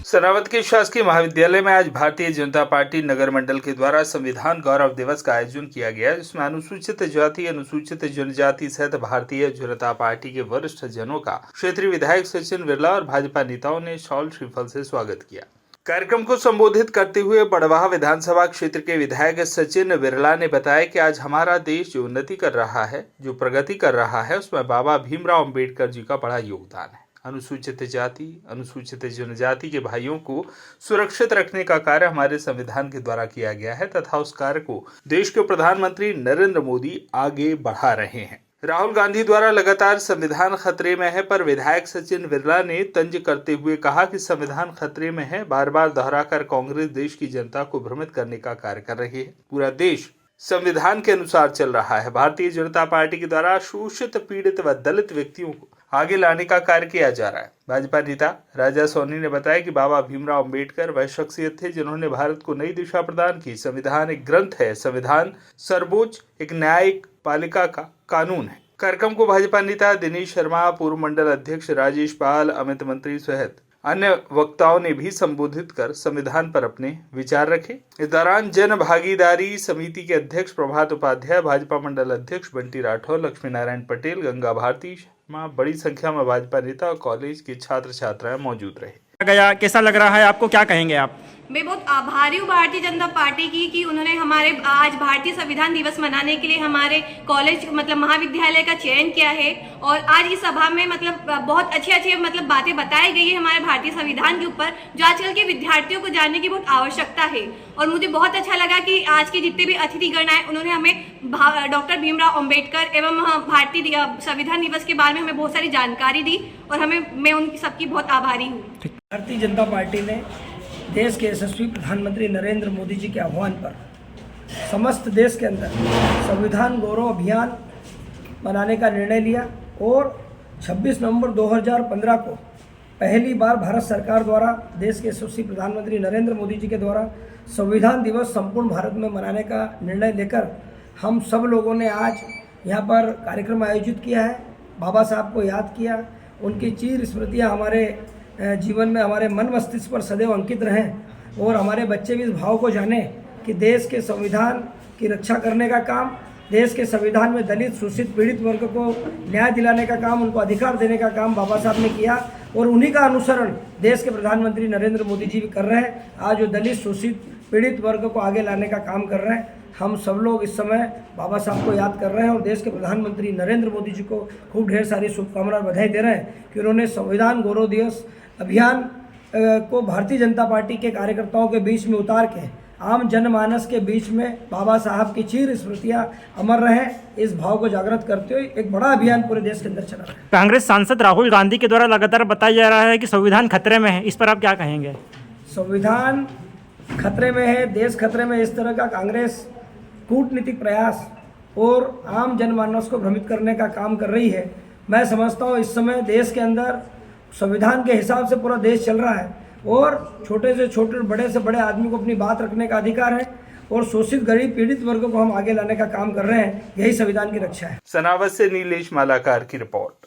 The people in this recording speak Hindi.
सनावद के शासकीय महाविद्यालय में आज भारतीय जनता पार्टी नगर मंडल के द्वारा संविधान गौरव दिवस का आयोजन किया गया, जिसमें अनुसूचित जाति, अनुसूचित जनजाति सहित भारतीय जनता पार्टी के वरिष्ठ जनों का क्षेत्रीय विधायक सचिन बिरला और भाजपा नेताओं ने शॉल श्रीफल से स्वागत किया। कार्यक्रम को संबोधित करते हुए बड़वाह विधानसभा क्षेत्र के विधायक सचिन बिरला ने बताया कि आज हमारा देश जो उन्नति कर रहा है, जो प्रगति कर रहा है, उसमें बाबा भीमराव अम्बेडकर जी का बड़ा योगदान है। अनुसूचित जाति, अनुसूचित जनजाति के भाइयों को सुरक्षित रखने का कार्य हमारे संविधान के द्वारा किया गया है तथा उस कार्य को देश के प्रधानमंत्री नरेंद्र मोदी आगे बढ़ा रहे हैं। राहुल गांधी द्वारा लगातार संविधान खतरे में है, पर विधायक सचिन बिरला ने तंज करते हुए कहा कि संविधान खतरे में है। बार बार दोहराकर कांग्रेस देश की जनता को भ्रमित करने का कार्य कर रही है। पूरा देश संविधान के अनुसार चल रहा है। भारतीय जनता पार्टी के द्वारा शोषित, पीड़ित व दलित व्यक्तियों को आगे लाने का कार्य किया जा रहा है। भाजपा नेता राजा सोनी ने बताया कि बाबा भीमराव अम्बेडकर वह शख्सियत थे जिन्होंने भारत को नई दिशा प्रदान की। संविधान एक ग्रंथ है, संविधान सर्वोच्च एक न्यायिक पालिका का कानून है। कार्यक्रम को भाजपा नेता दिनेश शर्मा, पूर्व मंडल अध्यक्ष राजेश पाल, अमित मंत्री सहित अन्य वक्ताओं ने भी संबोधित कर संविधान पर अपने विचार रखे। इस दौरान जन भागीदारी समिति के अध्यक्ष प्रभात उपाध्याय, भाजपा मंडल अध्यक्ष बंटी राठौर, लक्ष्मी नारायण पटेल, गंगा भारती शर्मा, बड़ी संख्या में भाजपा नेता और कॉलेज के छात्र छात्राएं मौजूद रहे। गया कैसा लग रहा है आपको, क्या कहेंगे आप? मैं बहुत आभारी हूँ भारतीय जनता पार्टी की कि उन्होंने हमारे आज भारतीय संविधान दिवस मनाने के लिए हमारे कॉलेज महाविद्यालय का चयन किया है। और आज इस सभा में बहुत अच्छे बातें बताई गई है हमारे भारतीय संविधान के ऊपर, जो आजकल के विद्यार्थियों को जानने की बहुत आवश्यकता है। और मुझे बहुत अच्छा लगा कि आज के जितने भी अतिथिगण आए उन्होंने हमें डॉक्टर भीमराव अम्बेडकर एवं भारतीय संविधान दिवस के बारे में हमें बहुत सारी जानकारी दी और मैं उन सबकी बहुत आभारी हूँ। भारतीय जनता पार्टी ने देश के यशस्वी प्रधानमंत्री नरेंद्र मोदी जी के आह्वान पर समस्त देश के अंदर संविधान गौरव अभियान मनाने का निर्णय लिया और 26 नवंबर 2015 को पहली बार भारत सरकार द्वारा देश के यशस्वी प्रधानमंत्री नरेंद्र मोदी जी के द्वारा संविधान दिवस संपूर्ण भारत में मनाने का निर्णय लेकर हम सब लोगों ने आज यहाँ पर कार्यक्रम आयोजित किया है। बाबा साहब को याद किया, उनकी चीर स्मृतियाँ हमारे जीवन में, हमारे मन मस्तिष्क पर सदैव अंकित रहें और हमारे बच्चे भी इस भाव को जानें कि देश के संविधान की रक्षा करने का काम, देश के संविधान में दलित, शोषित, पीड़ित वर्ग को न्याय दिलाने का काम, उनको अधिकार देने का काम बाबा साहब ने किया और उन्हीं का अनुसरण देश के प्रधानमंत्री नरेंद्र मोदी जी भी कर रहे हैं। आज जो दलित, शोषित, पीड़ित वर्ग को आगे लाने का काम कर रहे हैं। हम सब लोग इस समय बाबा साहब को याद कर रहे हैं और देश के प्रधानमंत्री नरेंद्र मोदी जी को खूब ढेर सारी शुभकामनाएं, बधाई दे रहे हैं कि उन्होंने संविधान गौरव दिवस अभियान को भारतीय जनता पार्टी के कार्यकर्ताओं के बीच में उतार के आम जनमानस के बीच में बाबा साहब की चीर स्मृतियाँ अमर रहें, इस भाव को जागृत करते हुए एक बड़ा अभियान पूरे देश के अंदर चला रहा है। कांग्रेस सांसद राहुल गांधी के द्वारा लगातार बताया जा रहा है कि संविधान खतरे में है, इस पर आप क्या कहेंगे? संविधान खतरे में है, देश खतरे में, इस तरह का कांग्रेस कूटनीतिक प्रयास और आम जनमानस को भ्रमित करने का काम कर रही है। मैं समझता हूँ इस समय देश के अंदर संविधान के हिसाब से पूरा देश चल रहा है और छोटे से छोटे, बड़े से बड़े आदमी को अपनी बात रखने का अधिकार है और शोषित, गरीब, पीड़ित वर्गों को हम आगे लाने का काम कर रहे हैं। यही संविधान की रक्षा है। सनावद से नीलेश मालाकार की रिपोर्ट।